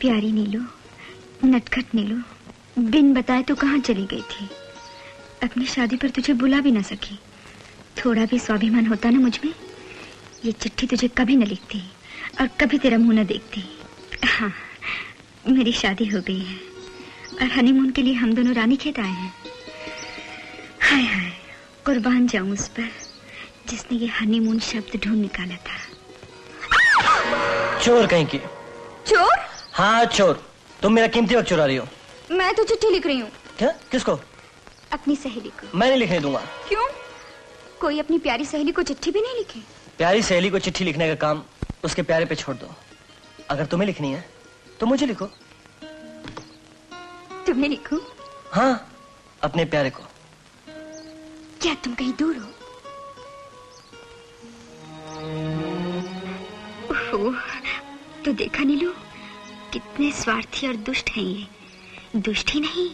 प्यारी नीलू, नटखट नीलू, बिन बताए तो कहाँ चली गई थी। अपनी शादी पर तुझे बुला भी ना सकी। थोड़ा भी स्वाभिमान होता ना मुझ में, ये चिट्ठी तुझे कभी न लिखती और कभी तेरा मुंह न देखती। हाँ, मेरी शादी हो गई है और हनीमून के लिए हम दोनों रानीखेत आए हैं। हाय हाय, कुर्बान जाऊं उस पर जिसने ये हनीमून शब्द ढूंढ निकाला था। चोर कहीं की। चोर? हाँ चोर। तुम मेरा कीमती वक्त चुरा रही हो। मैं तो चिट्ठी लिख रही हूँ। क्या? किसको? अपनी सहेली को। मैं नहीं लिखने दूंगा। क्यों? कोई अपनी प्यारी सहेली को चिट्ठी भी नहीं लिखे? प्यारी सहेली को चिट्ठी लिखने का काम उसके प्यारे पे छोड़ दो। अगर तुम्हें लिखनी है तो मुझे लिखो। तुम्हें लिखूं? हाँ, अपने प्यारे को। क्या तुम कहीं दूर हो? ओह, तो देखा नीलू, कितने स्वार्थी और दुष्ट हैं ये। दुष्ट ही नहीं,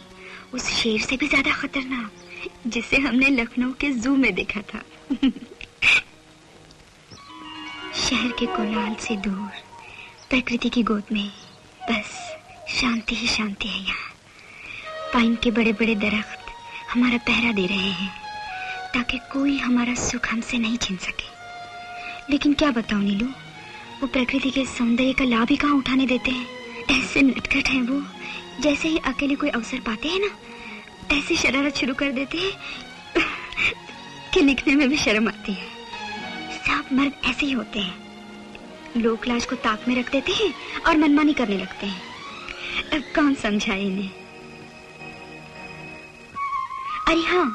उस शेर से भी ज्यादा खतरनाक जिसे हमने लखनऊ के जू में देखा था। शहर के कोलाहल से दूर, प्रकृति की गोद में बस शांति ही शांति है यहाँ। पाइन के बड़े बड़े दरख्त हमारा पहरा दे रहे हैं ताकि कोई हमारा सुख हमसे नहीं छीन सके। लेकिन क्या बताऊं नीलू, वो प्रकृति के सौंदर्य का लाभ ही कहाँ उठाने देते हैं। ऐसे नटखट हैं वो, जैसे ही अकेले कोई अवसर पाते हैं ना, ऐसे शरारत शुरू कर देते हैं कि लिखने में भी शर्म आती है। सब मर्द ऐसे ही होते हैं, लोक लाज को ताक में रख देते हैं और मनमानी करने लगते हैं। अब कौन समझाए इन्हें। अरे हाँ,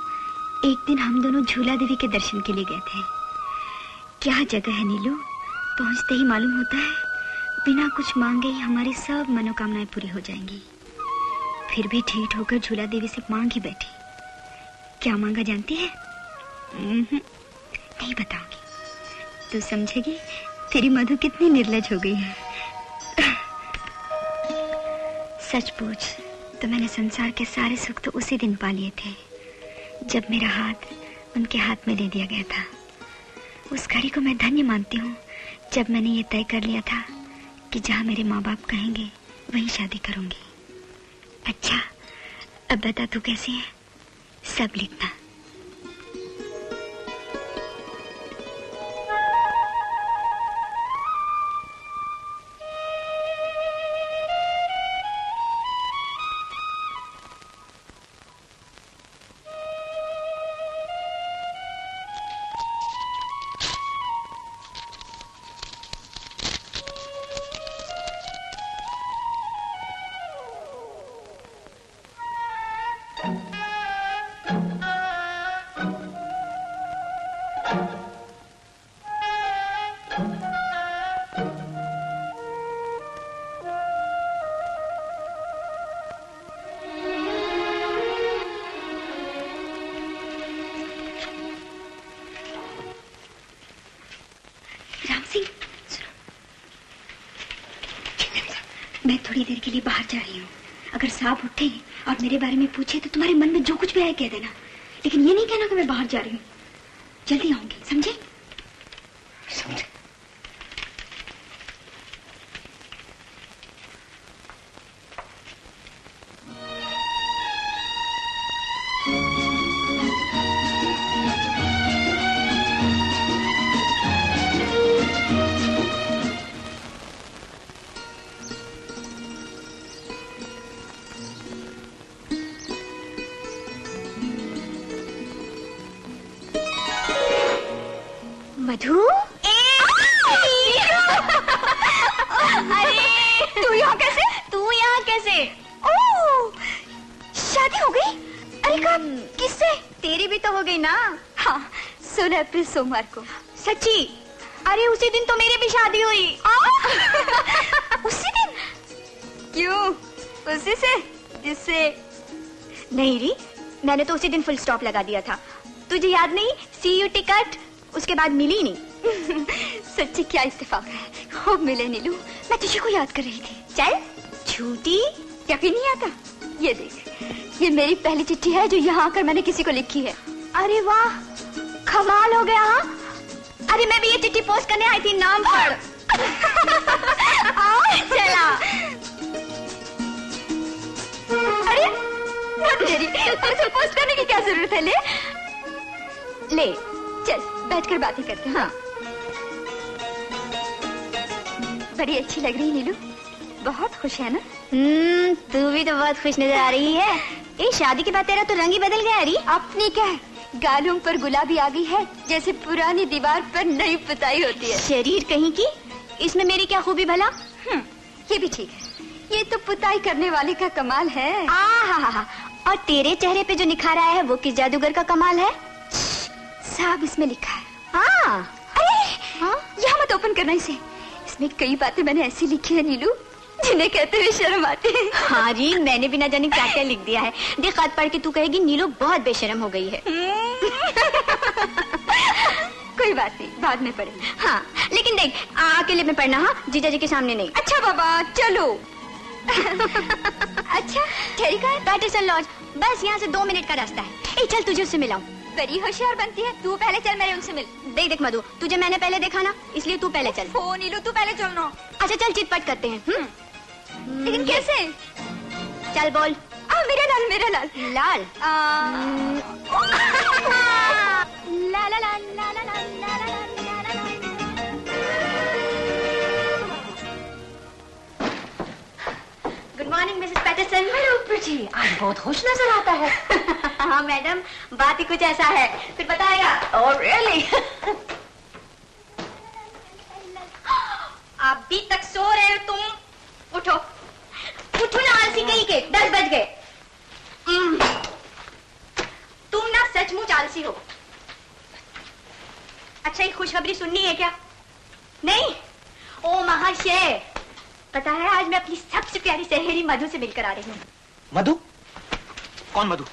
एक दिन हम दोनों झूला देवी के दर्शन के लिए गए थे। क्या जगह है नीलू, पहुंचते ही मालूम होता है बिना कुछ मांगे ही हमारी सब मनोकामनाएं पूरी हो जाएंगी। फिर भी ढीठ होकर झूला देवी से मांग ही बैठी। क्या मांगा जानती है? नहीं बताऊंगी, तू समझेगी तेरी मधु कितनी निर्लज हो गई है। सच पूछ तो मैंने संसार के सारे सुख तो उसी दिन पा लिए थे जब मेरा हाथ उनके हाथ में दे दिया गया था। उस घड़ी को मैं धन्य मानती हूँ जब मैंने ये तय कर लिया था कि जहाँ मेरे माँ बाप कहेंगे वहीं शादी करूंगी। अच्छा, अब बता तू कैसी है, सब लिखना। मैं थोड़ी देर के लिए बाहर जा रही हूँ। अगर सांप उठे और मेरे बारे में पूछे तो तुम्हारे मन में जो कुछ भी आए कह देना, लेकिन ये नहीं कहना कि मैं बाहर जा रही हूँ। जल्दी आऊंगी, समझे? समझे। मधु, अरे तू यहाँ कैसे? ओह, शादी हो गई? अरे कब, किससे? तेरी भी तो हो गई ना। हाँ, 16 अप्रैल सोमवार को। सच्ची? अरे उसी दिन तो मेरी भी शादी हुई। उसी दिन? क्यों? उसी से जिससे नहीं री, मैंने तो उसी दिन फुल स्टॉप लगा दिया था। तुझे याद नहीं? सी यू टिकट उसके बाद मिली नहीं। सच्ची क्या इत्तेफाक है, खूब मिले नीलू। मैं तुझे को याद कर रही थी। चल झूठी, यकीन नहीं आता? ये देख, ये मेरी पहली चिट्ठी है जो यहाँ आकर मैंने किसी को लिखी है। अरे वाह, कमाल हो गया। हाँ, अरे मैं भी ये चिट्ठी पोस्ट करने आई थी, नाम पढ़। चला। तुझसे पोस्ट करने की क्या जरूरत है? ले चल बैठकर बातें करते हैं। हाँ बड़ी अच्छी लग रही नीलू, बहुत खुश है ना? तू भी तो बहुत खुश नजर आ रही है। ये शादी के बाद तेरा तो रंग ही बदल गया। अरे अपनी क्या है, गालों पर गुलाबी आ गई है जैसे पुरानी दीवार पर नई पुताई होती है। शरीर कहीं की, इसमें मेरी क्या खूबी भला? ये भी ठीक है, ये तो पुताई करने वाले का कमाल है। आहा, और तेरे चेहरे पे जो निखार आया है वो किस जादूगर का कमाल है? साहब इसमें लिखा है। हाँ, यहाँ मत ओपन करना इसे, इसमें कई बातें मैंने ऐसी लिखी है नीलू जिन्हें कहते हुए शर्म आती है। हाँ जी, मैंने भी ना जाने क्या क्या लिख दिया है। देख खत पढ़ के तू कहेगी नीलू बहुत बेशर्म हो गई है। कोई बात नहीं, बाद में पढ़ेंगे। हाँ लेकिन देख अकेले में पढ़ना, हाँ जीजा जी के सामने नहीं। अच्छा बाबा चलो। अच्छा ठहरी का है? पैटरसन लॉज, बस यहाँ से 2 मिनट का रास्ता है। चल तुझे उससे मिलाऊं। बड़ी होशियार बनती है तू, पहले चल मेरे उनसे मिल। देख मधु, तुझे मैंने पहले देखा ना, इसलिए तू पहले चल। ओ नीलू तू पहले चलना। अच्छा चल चिटपट करते हैं। लेकिन कैसे? चल बोल। मेरा लाल, मेरा लाल। लाल ला ला ला ला ला ला ला ला। Good morning Mrs Patterson. Hello Preeti, आज बहुत खुश नजर आता है। हाँ मैडम, बात ही कुछ ऐसा है, फिर बताएगा। Oh really? अभी तक सो रहे हो तुम? उठो उठो ना आलसी कहीं के, 10 बज गए। तुम ना सचमुच आलसी हो। अच्छा ये खुशखबरी सुननी है क्या? नहीं? ओ महाशय, पता है आज मैं अपनी सबसे प्यारी सहेली मधु से मिलकर आ रही हूँ। मधु? कौन मधु?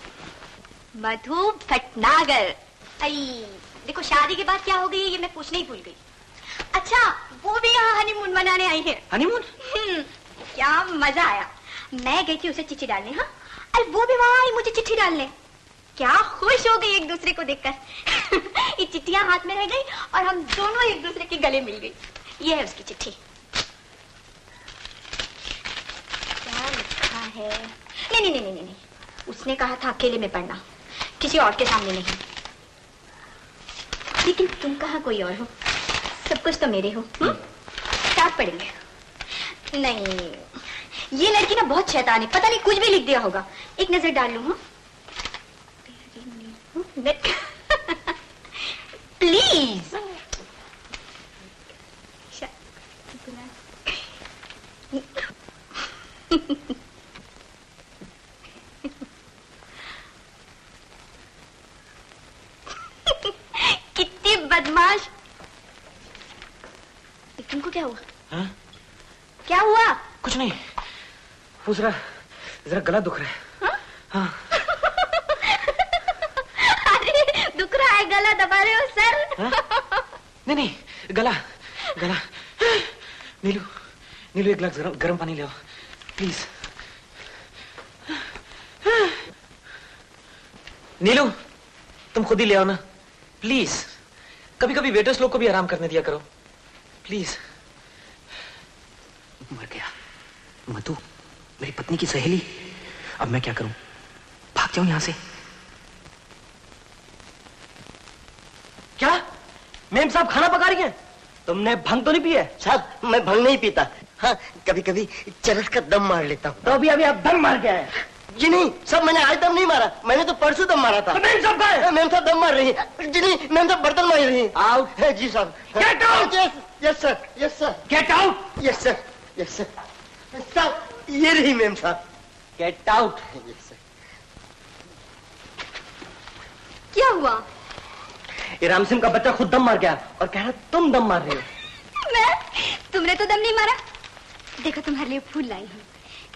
मधु भटनागर। देखो शादी के बाद क्या हो गई ये मैं पूछने ही भूल गई। अच्छा वो भी यहाँ हनीमून मनाने आई है। हनीमून? क्या मजा आया। मैं गई थी उसे चिट्ठी डालने, हाँ, और वो भी वहाँ आई मुझे चिट्ठी डालने। क्या खुश हो गई एक दूसरे को देखकर। ये चिट्ठियां हाथ में रह गई और हम दोनों एक दूसरे के गले मिल गई। ये है उसकी चिट्ठी। क्या लिखा है? नहीं नहीं नहीं नहीं नहीं, उसने कहा था अकेले में पढ़ना, किसी और के सामने नहीं। लेकिन तुम कहाँ कोई और हो, सब कुछ तो मेरे हो। साथ पढ़ेंगे। नहीं ये लड़की ना बहुत शैतान है, पता नहीं कुछ भी लिख दिया होगा। एक नजर डाल लूं। हाँ प्लीज। कितनी बदमाश। तुमको क्या हुआ? हाँ? क्या हुआ? कुछ नहीं, वो जरा गला दुख रहा है। हाँ? अरे दुख रहा है, गला दबा रहे हो सर? हाँ? नहीं गला। नीलू एक गिलास गरम पानी ले आओ प्लीज। नीलू तुम खुद ही ले आओ ना प्लीज। कभी कभी वेटर्स लोग को भी आराम करने दिया करो प्लीज। मर गया। मधु मेरी पत्नी की सहेली, अब मैं क्या करूं? भाग जाऊं यहां से? क्या मेम साहब खाना पका रही हैं? तुमने भंग तो नहीं पिया? साहब मैं भंग नहीं पीता। हाँ कभी कभी चरस का दम मार लेता हूँ। तो अभी आप दम मार के आए? जी नहीं सब, मैंने आज दम नहीं मारा, मैंने तो परसों दम मारा था। तो मेम साहब कहाँ हैं? मेम साहब दम मार रही है। जी नहीं मेम साहब बर्तन मार रही है। आउट। जी साहब। Get out. Yes sir, yes sir. Get out. Yes sir, yes sir. साहब ये रही मेम साहब। Get out. Yes sir. क्या हुआ? ये राम सिंह का बच्चा खुद दम मार गया और कह रहा तुम दम मार रहे हो। मैं? तुमने तो दम नहीं मारा। देखो तुम्हारे लिए फूल लाई हूँ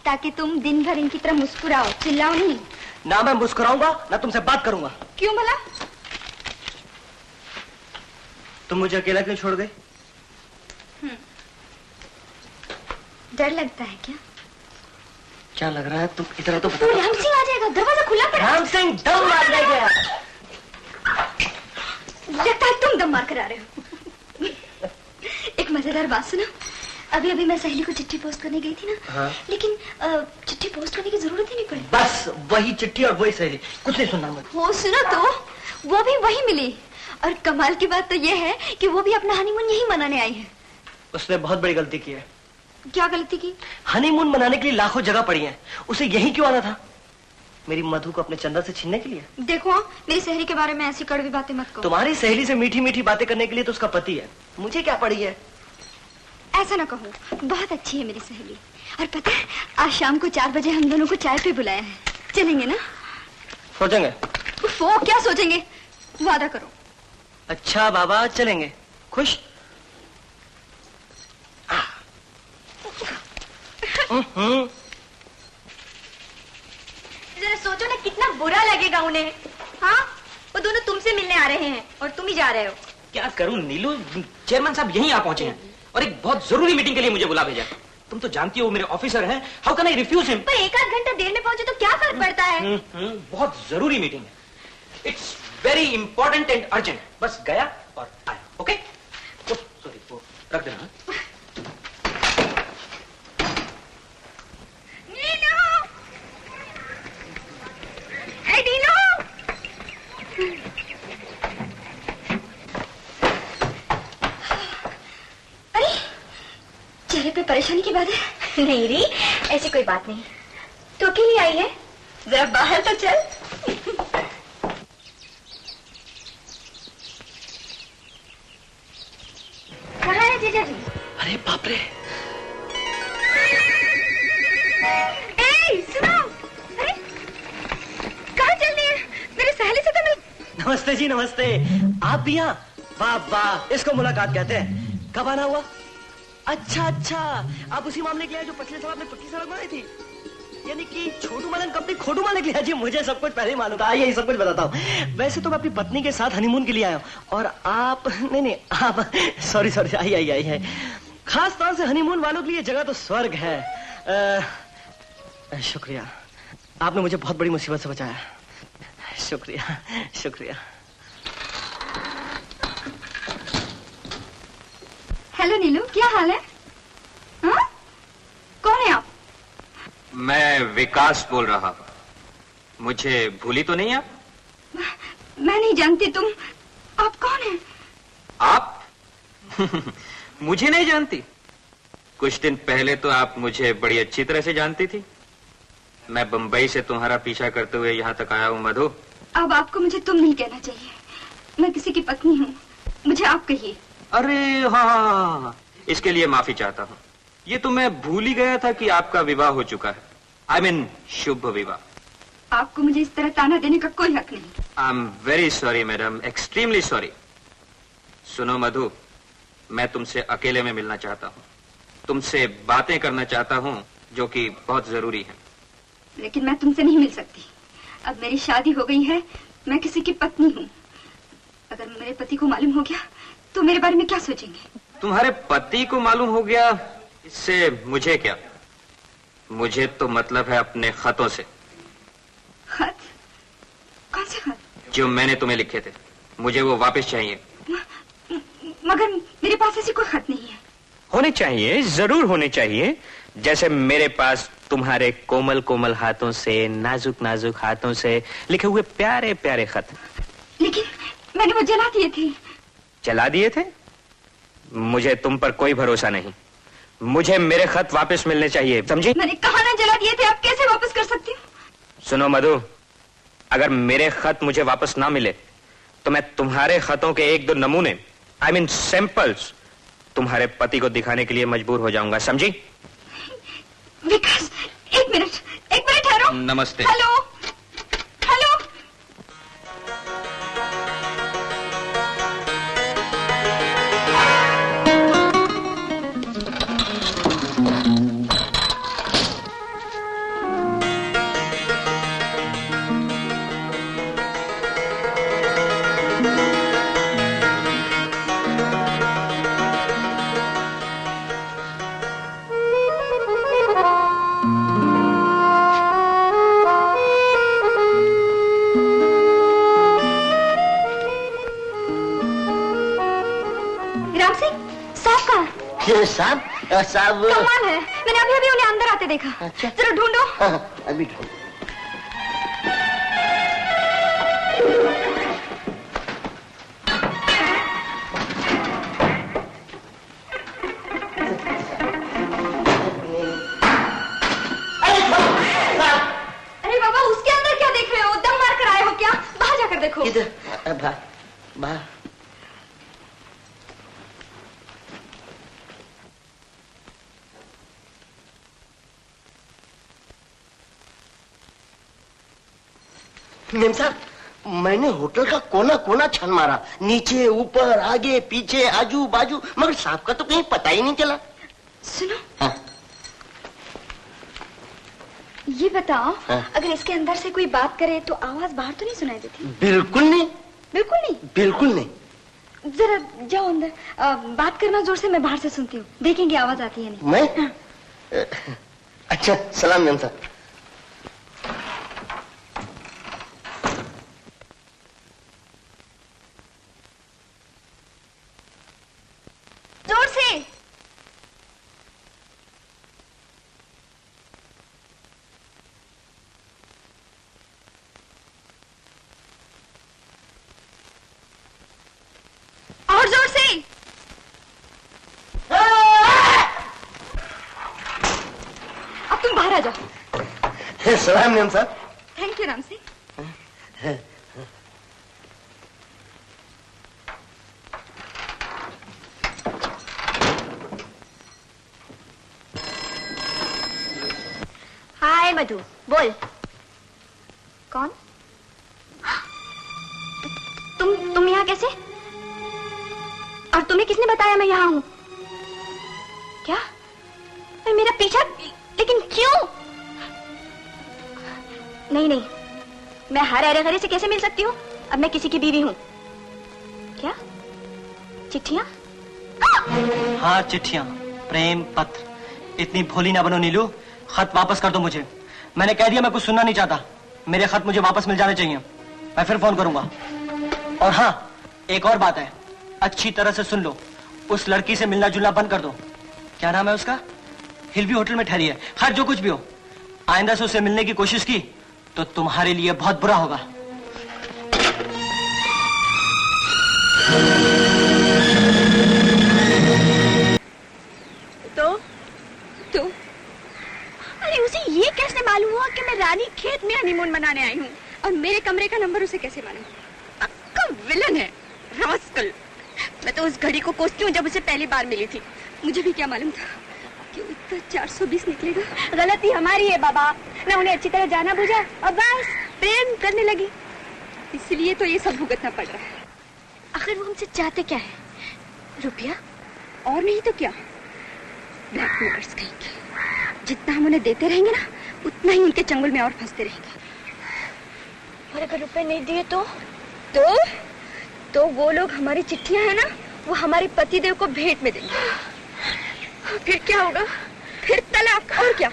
ताकि तुम दिन भर इनकी तरह मुस्कुराओ, चिल्लाओ नहीं। ना मैं मुस्कुराऊंगा ना तुमसे बात करूंगा। क्यों भला? तुम मुझे अकेला क्यों छोड़ गए? डर लगता है क्या? क्या लग रहा है? तुम इधर तो तो राम सिंह आ जाएगा, दरवाजा खुला पड़ा। राम सिंह दम मारने गया। लगता है तुम दम मार कर आ रहे हो। एक मजेदार बात सुनो, अभी अभी मैं सहेली को चिट्ठी पोस्ट करने गई थी ना। हाँ? लेकिन चिट्ठी पोस्ट करने की जरूरत ही नहीं पड़ी। बस वही चिट्ठी और वही सहेली, कुछ नहीं सुनना मुझे। हो सुनो तो, वो भी वही मिली। और कमाल की बात तो ये है कि वो भी अपना हनीमून यही मनाने आई है। उसने बहुत बड़ी गलती की है। क्या गलती की? हनीमून मनाने के लिए लाखों जगह पड़ी है, उसे यही क्यों आना था? मेरी मधु को अपने चंदा से छीनने के लिए? देखो मेरी सहेली के बारे में ऐसी कड़वी बातें मत करो। तुम्हारी सहेली से मीठी मीठी बातें करने के लिए तो उसका पति है, मुझे क्या पड़ी है? ऐसा ना कहो, बहुत अच्छी है मेरी सहेली। और पता है आज शाम को 4 बजे हम दोनों को चाय पे बुलाया है। चलेंगे ना? सोचेंगे। वो क्या सोचेंगे, वादा करो। अच्छा बाबा चलेंगे। खुश? जरा सोचो ना कितना बुरा लगेगा उन्हें। हाँ, वो दोनों तुमसे मिलने आ रहे हैं और तुम ही जा रहे हो। क्या करूं नीलू, चेयरमैन साहब यहीं आ पहुंचे हैं और एक बहुत जरूरी मीटिंग के लिए मुझे बुला भेजा। तुम तो जानती हो मेरे ऑफिसर हैं, how can I refuse him? पर 1 आध घंटा देर में पहुंचे तो क्या फर्क पड़ता है? बहुत जरूरी मीटिंग है, it's very important and urgent. बस गया और आया। ओके सॉरी, वो रख देना। अरे चेहरे पे परेशानी की बात है? नहीं री, ऐसी कोई बात नहीं। तो अकेली आई है, जरा बाहर तो चल। कहाँ है जीजा जी? अरे बाप रे। सुनो, अरे कहाँ चल रही है? मेरी सहेली से तो मिल। नमस्ते जी, नमस्ते। आप भी यहाँ? वाह वाह, इसको मुलाकात कहते हैं। कब आना हुआ? अच्छा अच्छा, आप उसी मामले के लिए जो पिछले साल आपने पक्की सड़क बनाई थी, यानी कि छोटू मालन कंपनी खोटू मालन के लिए। जी मुझे सब कुछ पहले ही मालूम था। आइए सब कुछ बताता हूँ। वैसे तो मैं अपनी पत्नी के साथ हनीमून के लिए आया हूँ और आप नहीं आप सॉरी आइए आइए। खास तौर से हनीमून वालों के लिए जगह तो स्वर्ग है। शुक्रिया, आपने मुझे बहुत बड़ी मुसीबत से बचाया। शुक्रिया शुक्रिया। हेलो नीलू, क्या हाल है? हाँ? कौन है आप? मैं विकास बोल रहा हूँ। मुझे भूली तो नहीं आप? मैं नहीं जानती। तुम, आप कौन हैं? आप मुझे नहीं जानती? कुछ दिन पहले तो आप मुझे बड़ी अच्छी तरह से जानती थी। मैं बंबई से तुम्हारा पीछा करते हुए यहाँ तक आया हूँ मधु। अब आपको मुझे तुम नहीं कहना चाहिए। मैं किसी की पत्नी हूँ, मुझे आप कहिए। अरे हाँ, इसके लिए माफी चाहता हूँ। ये तो मैं भूल ही गया था कि आपका विवाह हो चुका है। I mean, शुभ विवाह। आपको मुझे इस तरह ताना देने का कोई हक नहीं। I am very sorry madam, extremely sorry. सुनो मधु, मैं तुमसे अकेले में मिलना चाहता हूँ, तुमसे बातें करना चाहता हूँ जो कि बहुत जरूरी है। लेकिन मैं तुमसे नहीं मिल सकती। अब मेरी शादी हो गई है, मैं किसी की पत्नी हूँ। अगर मेरे पति को मालूम हो गया तो मेरे बारे में क्या सोचेंगे? तुम्हारे पति को मालूम हो गया, इससे मुझे क्या? मुझे तो मतलब है अपने खतों से। खत? कौन से खत? जो मैंने तुम्हें लिखे थे, मुझे वो वापस चाहिए। मगर मेरे पास ऐसी कोई खत नहीं है। होने चाहिए, जरूर होने चाहिए। जैसे मेरे पास तुम्हारे कोमल कोमल हाथों से, नाजुक नाजुक हाथों से लिखे हुए प्यारे प्यारे खत। लेकिन मैंने वो जला दिए थे। जला दिए थे? मुझे तुम पर कोई भरोसा नहीं। मुझे मेरे खत वापस मिलने चाहिए, समझी? मैंने कहा ना जला दिए थे, आप कैसे वापस कर सकती हूँ? सुनो मधु, अगर मेरे खत मुझे वापस ना मिले तो मैं तुम्हारे खतों के 1-2 नमूने, I mean सैंपल्स, तुम्हारे पति को दिखाने के लिए मजबूर हो जाऊंगा, समझी? विकास, एक मिनट ठहरो। नमस्ते। Hello hello. ये साहब साहब कमाल है, मैंने अभी अभी उन्हें अंदर आते देखा। अच्छा। जरा ढूंढो। अभी ढूंढ। अरे बाबा, उसके अंदर क्या देख रहे हो? दम मार कर आए हो क्या? बाहर जाकर देखो। इधर बाहर। मेम साहब, मैंने होटल का कोना कोना छान मारा, नीचे ऊपर आगे पीछे आजू बाजू, मगर साहब का तो कहीं पता ही नहीं चला। सुनो। हाँ। ये बताओ, हाँ। अगर इसके अंदर से कोई बात करे तो आवाज बाहर तो नहीं सुनाई देती? बिल्कुल नहीं। बिल्कुल नहीं? बिल्कुल नहीं। जरा जाओ अंदर, बात करना जोर से, मैं बाहर से सुनती हूँ, देखेंगे आवाज आती है नहीं। मैं? हाँ। अच्छा, सलाम मेम साहब। जोर से। और जोर से। अब तुम बाहर आ जाओ। सलाम memsahib. Thank you Ram Singh. Hi Madhu, बोल। कौन? तुम यहाँ कैसे? और तुम्हें किसने बताया मैं यहाँ हूँ? क्या? मेरा पीछा? लेकिन क्यों? नहीं, मैं हर अरे गरे से कैसे मिल सकती हूँ? अब मैं किसी की बीवी हूँ। क्या? चिट्ठियाँ? हाँ, चिट्ठियाँ, प्रेम पत्र। इतनी भोली ना बनो नीलू, खत वापस कर दो मुझे। मैंने कह दिया मैं कुछ सुनना नहीं चाहता। मेरे खत मुझे वापस मिल जाने चाहिए। मैं फिर फोन करूंगा। और हाँ, एक और बात है, अच्छी तरह से सुन लो। उस लड़की से मिलना जुलना बंद कर दो। क्या नाम है उसका? हिलवी होटल में ठहरी है। खैर, जो कुछ भी हो, आइंदा से उससे मिलने की कोशिश की तो तुम्हारे लिए बहुत बुरा होगा। तो अरे उसे ये कैसे मालूम हुआ कि मैं रानी खेत में हनीमून मनाने आई हूँ? और मेरे कमरे का नंबर उसे कैसे मालूम? पक्का विलन है, रास्कल। मैं तो उस घड़ी को कोसती हूँ जब उसे पहली बार मिली थी। मुझे भी क्या मालूम था कि इतना 420 निकलेगा। गलती हमारी है बाबा, मैं उन्हें अच्छी तरह जाना बुझा और बस प्रेम करने लगी। इसलिए तो ये सब भुगतना पड़ रहा है। आखिर वो हमसे चाहते क्या है? रुपया? और नहीं तो क्या? ब्लैकमेलर्स कहेंगे। जितना हम उन्हें देते रहेंगे ना, उतना ही उनके चंगुल में और फंसते रहेंगे। और अगर रुपए नहीं दिए तो वो लोग हमारी चिट्ठियां है ना, वो हमारे पतिदेव को भेंट में देंगे। फिर क्या होगा? फिर तलाक। और क्या?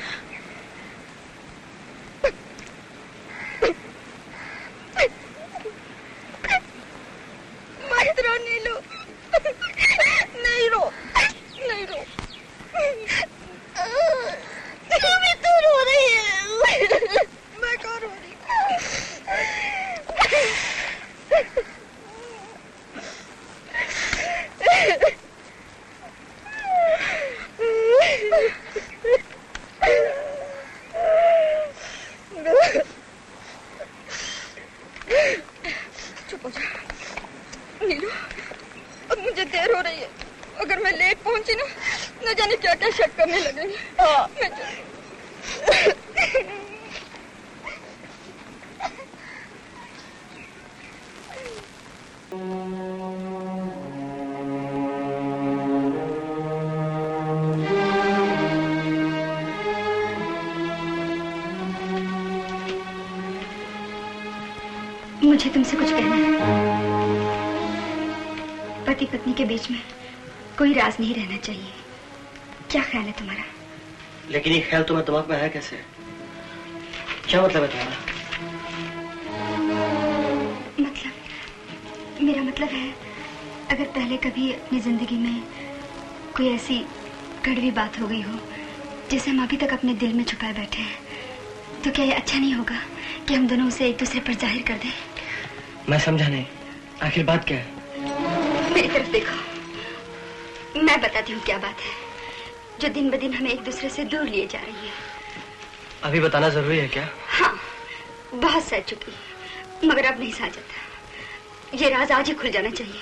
मत रो नीलू, नहीं रो। भी तो रो रही है। मैं क्यों रो रही? चुप हो जा नीलू, अब मुझे देर हो रही है। अगर मैं लेट पहुंची ना, न जाने क्या क्या शक करने लगेंगे। मुझे तुमसे कुछ कहना है। पति पत्नी के बीच में कोई राज नहीं रहना चाहिए। क्या ख्याल है तुम्हारा? लेकिन ये ख्याल तुम्हारे दिमाग में आया कैसे? क्या मतलब है तुम्हारा? मेरा मतलब है, अगर पहले कभी अपनी जिंदगी में कोई ऐसी कड़वी बात हो गई हो, जिसे हम अभी तक अपने दिल में छुपाए बैठे हैं, तो क्या ये अच्छा नहीं होगा कि हम दोनों उसे एक दूसरे पर जाहिर कर दें? मैं समझा नहीं, आखिर बात क्या है? मेरी तरफ देखो, मैं बताती हूँ क्या बात है जो दिन ब दिन हमें एक दूसरे से दूर लिए जा रही है। अभी बताना जरूरी है क्या? हाँ, बहुत सह चुकी, मगर अब नहीं सहा जाता। ये राज आज ही खुल जाना चाहिए।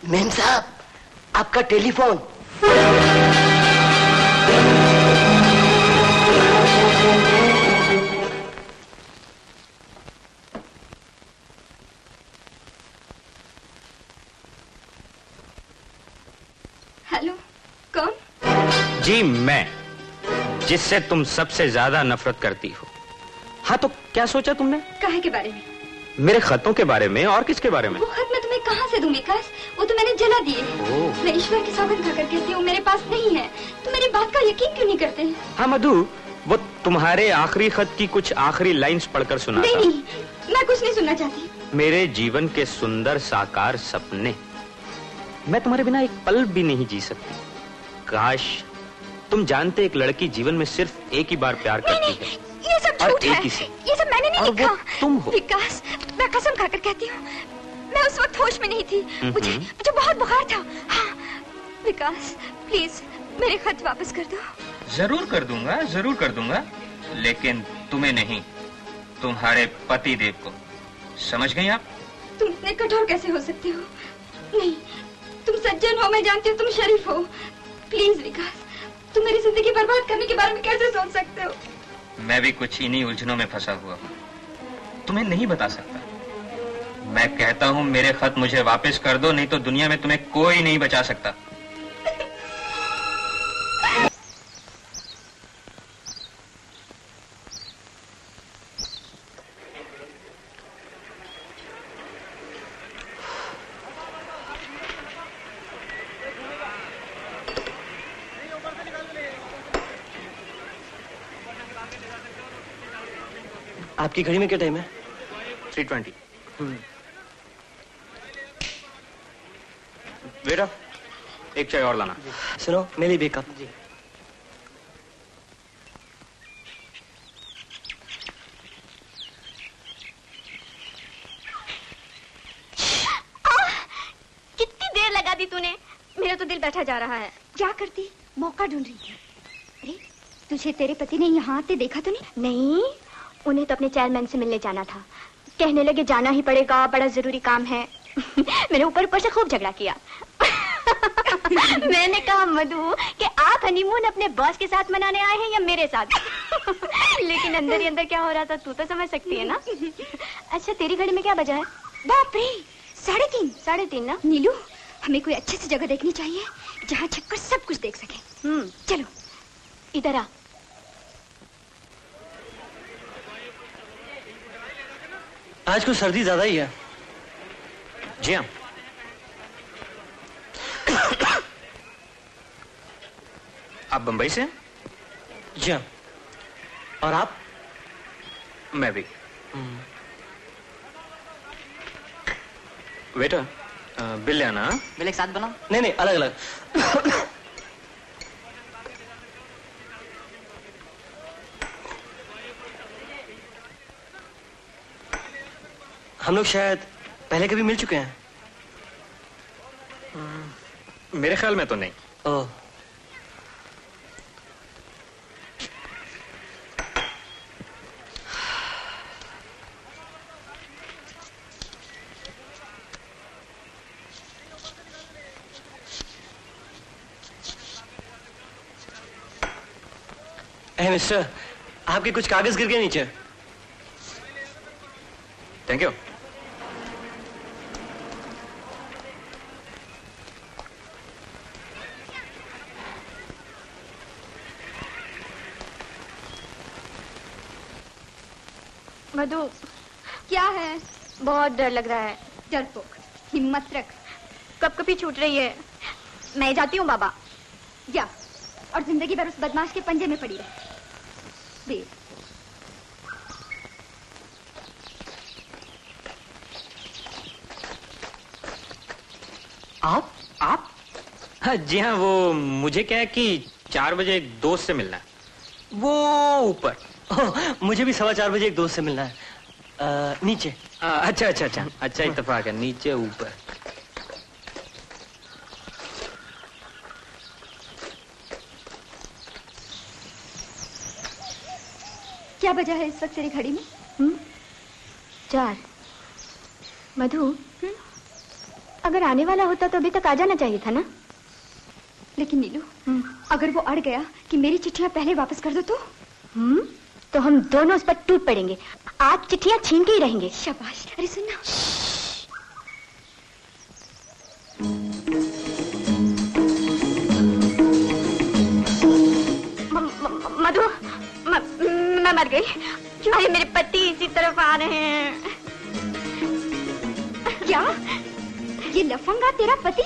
मेम साहब, आपका टेलीफोन। हेलो, कौन? जी मैं, जिससे तुम सबसे ज्यादा नफरत करती हो। हाँ, तो क्या सोचा तुमने? काहे के बारे में? मेरे खतों के बारे में। और किसके बारे में? वो खत मैं तुम्हें कहाँ से दूं विकास? वो तो मैंने जला दिए। मैं ईश्वर की सौगंध खाकर कहती हूँ मेरे पास नहीं है। तुम मेरी बात का यकीन क्यों नहीं करते? हाँ मधु, वो तुम्हारे आखिरी खत की कुछ आखिरी लाइंस पढ़कर सुना था। नहीं, मैं कुछ नहीं सुनना चाहती। मेरे जीवन के सुंदर साकार सपने, मैं तुम्हारे बिना एक पल भी नहीं जी सकती। काश तुम जानते, एक लड़की जीवन में सिर्फ एक ही बार प्यार करती है। ये सब झूठ है। ये सब मैंने नहीं लिखा। तुम हो। विकास, मैं कसम खाकर कहती हूँ, मैं उस वक्त होश में नहीं थी। मुझे बहुत बुखार था। हाँ, विकास प्लीज मेरे खत वापस कर दो। जरूर कर दूंगा, जरूर कर दूंगा, लेकिन तुम्हें नहीं, तुम्हारे पति देव को। समझ गई आप? तुम इतने कठोर कैसे हो सकते हो? नहीं, तुम सज्जन हो, मैं जानती हूँ तुम शरीफ हो। प्लीज विकास, तुम मेरी जिंदगी बर्बाद करने के बारे में कैसे सोच सकते हो? मैं भी कुछ इन्हीं उलझनों में फंसा हुआ हूँ, तुम्हें नहीं बता सकता। मैं कहता हूँ मेरे खत मुझे वापस कर दो, नहीं तो दुनिया में तुम्हें कोई नहीं बचा सकता। आपकी घड़ी में क्या टाइम है? 3:20। बेटा, एक चाय और लाना। सुनो, मेरे लिए भी एक कप। जी। कितनी देर लगा दी तूने? मेरा तो दिल बैठा जा रहा है। क्या करती? मौका ढूंढ रही थी। अरे, तुझे तेरे पति ने यहाँ आते देखा तो नहीं? नहीं, उन्हें तो अपने चेयरमैन से मिलने जाना था। कहने लगे जाना ही पड़ेगा, बड़ा जरूरी काम है। मैंने ऊपर से खूब झगड़ा किया। मैंने कहा मधु कि आप हनीमून अपने बॉस के साथ मनाने आए हैं या मेरे साथ? लेकिन अंदर ही अंदर क्या हो रहा था तू तो समझ सकती है ना। अच्छा, तेरी घड़ी में क्या बजा है? बाप रे, 3:30। 3:30 ना? नीलू, हमें कोई अच्छी सी जगह देखनी चाहिए जहाँ छक्कर सब कुछ देख सके। चलो इधर आ। आज कुछ सर्दी ज्यादा ही है। जी हाँ। आप बंबई से हैं? जी हाँ। और आप? मैं भी। वेटर, बिल ले आना। बिल एक साथ बनाओ। नहीं नहीं, अलग अलग। हम लोग शायद पहले कभी मिल चुके हैं। मेरे ख्याल में तो नहीं। ओह, मिस्टर, आपके कुछ कागज गिर गए नीचे। Thank you. मधु, क्या है? बहुत डर लग रहा है। डरपोक, हिम्मत रख। कपकपी छूट रही है। मैं जाती हूँ बाबा। जा, और जिंदगी भर उस बदमाश के पंजे में पड़ी रहे। देख, आप हाँ जी हाँ, वो मुझे क्या है कि 4 बजे एक दोस्त से मिलना है, वो ऊपर। मुझे भी 4:15 बजे एक दोस्त से मिलना है, नीचे। अच्छा अच्छा अच्छा अच्छा, इत्तेफाक है, नीचे ऊपर। क्या वजह है इस वक्त तेरी घड़ी में? 4। मधु, अगर आने वाला होता तो अभी तक आ जाना चाहिए था ना। लेकिन नीलू, अगर वो अड़ गया कि मेरी चिट्ठियां पहले वापस कर दो तो हम दोनों उस पर टूट पड़ेंगे। आज चिट्ठियां छीन के ही रहेंगे। शाबाश। अरे सुनना, मधु, मैं मर गई। अरे मेरे पति इसी तरफ आ रहे हैं। क्या ये लफंगा तेरा पति?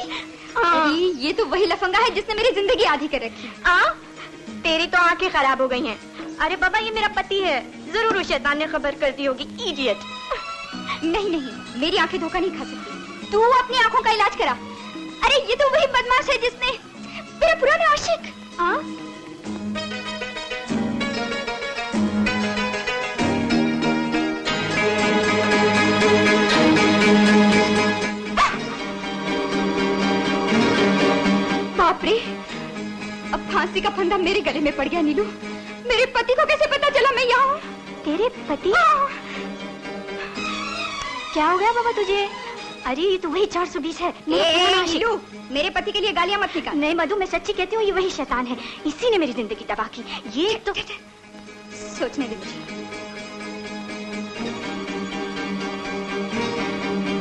अरे ये तो वही लफंगा है जिसने मेरी जिंदगी आधी कर रखी। तेरी तो आंखें खराब हो गई हैं। अरे बाबा, ये मेरा पति है। जरूर उस शैतान ने खबर कर दी होगी। इडियट। नहीं नहीं, मेरी आंखें धोखा नहीं खा सकती। तू अपनी आंखों का इलाज करा। अरे ये तो वही बदमाश है जिसने मेरा पुराना आशिक। बाप रे, अब फांसी का फंदा मेरे गले में पड़ गया। नीलू, मेरे पति को कैसे पता चला मैं यहाँ हूँ? तेरे पति? क्या हो गया बाबा तुझे? अरे ये तो वही 420 है। नीलू, मेरे पति के लिए गालियाँ मत निकाल। नहीं मधु, मैं सच्ची कहती हूँ, ये वही शैतान है। इसी ने मेरी जिंदगी तबाह की। ये तो सोचने दे मुझे।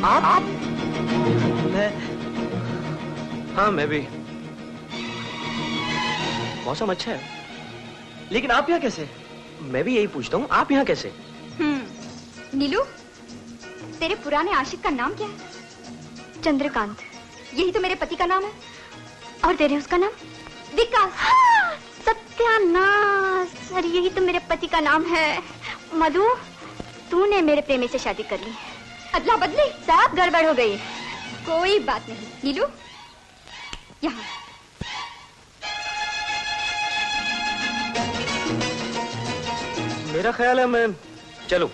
आप? मैं? हाँ, मैं भी। मौसम अच्छा है, लेकिन आप यहाँ कैसे? मैं भी यही पूछता हूँ, आप यहाँ कैसे? नीलू, तेरे पुराने आशिक का नाम क्या है? चंद्रकांत। यही तो मेरे पति का नाम है। और तेरे उसका नाम? विकास। सत्यानाश। अरे यही तो मेरे पति का नाम है। मधु, तूने मेरे प्रेमी से शादी कर ली। अदला बदली, सब गड़बड़ हो गई। कोई बात नहीं। नीलू, यहाँ। मेरा ख्याल है मैं चलूं।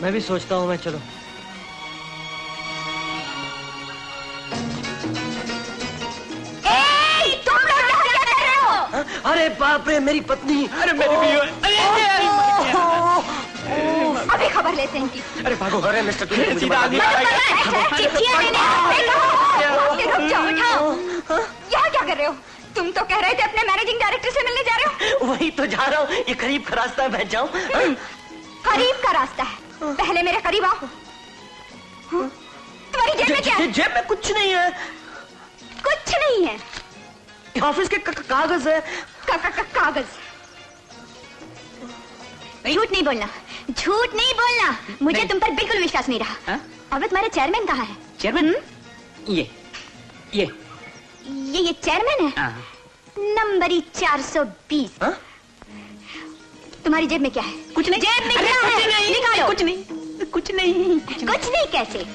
मैं भी सोचता हूँ मैं चलूं। तुम लोग यहाँ क्या कर रहे हो? अरे बाप रे, मेरी पत्नी। अरे मेरी भी। अभी खबर लेते हैं इनकी। अरे भागो। अरे मिस्टर, तूने मुझे बता दिया। रुक जाओ, उठाओ। यहाँ क्या कर रहे हो? तुम तो कह रहे थे अपने मैनेजिंग डायरेक्टर से मिलने जा रहे हो। वही तो जा रहा हूँ। ये करीब का रास्ता है, मैं जाऊँ? करीब का रास्ता है, पहले मेरे करीब आओ। तुम्हारी जेब में क्या है? जेब में कुछ नहीं है। कुछ नहीं है? ऑफिस के कागज है। कागज? झूठ नहीं बोलना, झूठ नहीं बोलना। मुझे तुम पर बिल्कुल विश्वास नहीं रहा। और तुम्हारे चेयरमैन कहाँ है? चेयरमैन? ये चेयरमैन है? नंबरी 420। तुम्हारी जेब में क्या है? कुछ नहीं। जेब में क्या है? निकालो। कुछ नहीं, कुछ नहीं। कुछ नहीं कैसे?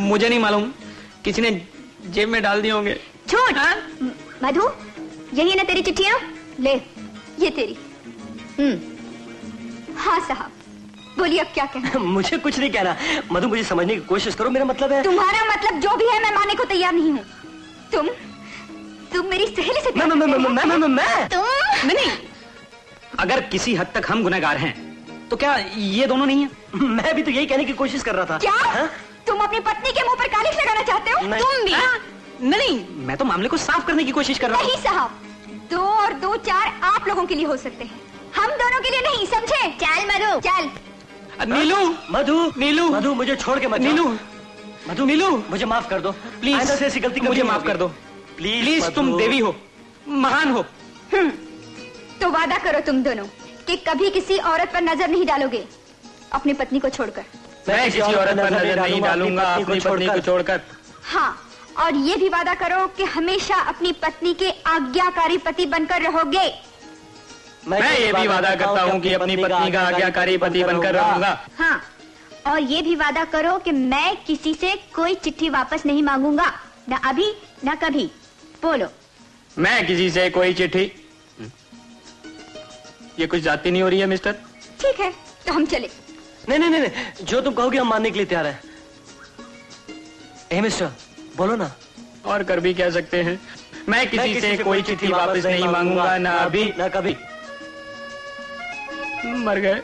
मुझे नहीं मालूम, किसी ने जेब में डाल दिए होंगे। झूठ। मधु, यही है ना तेरी चिट्ठियाँ? ले, ये तेरी। हाँ साहब, बोलिए अब क्या कहना? मुझे कुछ नहीं कहना। मधु, मुझे समझने की कोशिश करो। मेरा मतलब है। तुम्हारा मतलब जो भी है मैं मानने को तैयार नहीं हूँ। तुम मेरी सहेली से प्यार करते हो? तुम? नहीं, अगर किसी हद तक हम गुनहगार हैं, तो क्या ये दोनों नहीं है? मैं भी तो यही कहने की कोशिश कर रहा था। क्या? तुम अपनी पत्नी के मुंह पर कालिख लगाना चाहते हो? तुम भी? नहीं, मैं तो मामले को साफ करने की कोशिश कर रहा हूँ। नहीं साहब, 2 और 2 4 आप लोगों के लिए हो सकते हैं, हम दोनों के लिए नहीं, समझे? चल मधु, चल। नीलू, नीलू, मधु, मुझे छोड़ के मत जाओ। नीलू, मधु, नीलू, मुझे माफ कर दो प्लीज। आइंदा से ऐसी गलती मुझे माफ कर दो प्लीज। तुम देवी हो, महान हो। तो वादा करो तुम दोनों कि कभी किसी औरत पर नजर नहीं डालोगे अपनी पत्नी को छोड़कर। मैं किसी औरत पर नजर नहीं डालूंगा अपनी पत्नी को छोड़कर। हाँ, और ये भी वादा करो कि हमेशा अपनी पत्नी के आज्ञाकारी पति बनकर रहोगे। मैं ये भी वादा करता हूँ कि अपनी पत्नी का आज्ञाकारी पति बनकर रहूंगा। हाँ, और ये भी वादा करो कि मैं किसी से कोई चिट्ठी वापस नहीं मांगूंगा, ना अभी ना कभी। बोलो। मैं किसी से कोई चिट्ठी। ये कुछ जाती नहीं हो रही है मिस्टर। ठीक है, तो हम चले। नहीं नहीं नहीं, नहीं। जो तुम कहोगे हम मानने के लिए तैयार हैं। ए मिस्टर, बोलो ना। और कर भी क्या सकते हैं? मैं किसी से कोई चिट्ठी वापस नहीं मांगूंगा, ना अभी ना कभी। मर गए।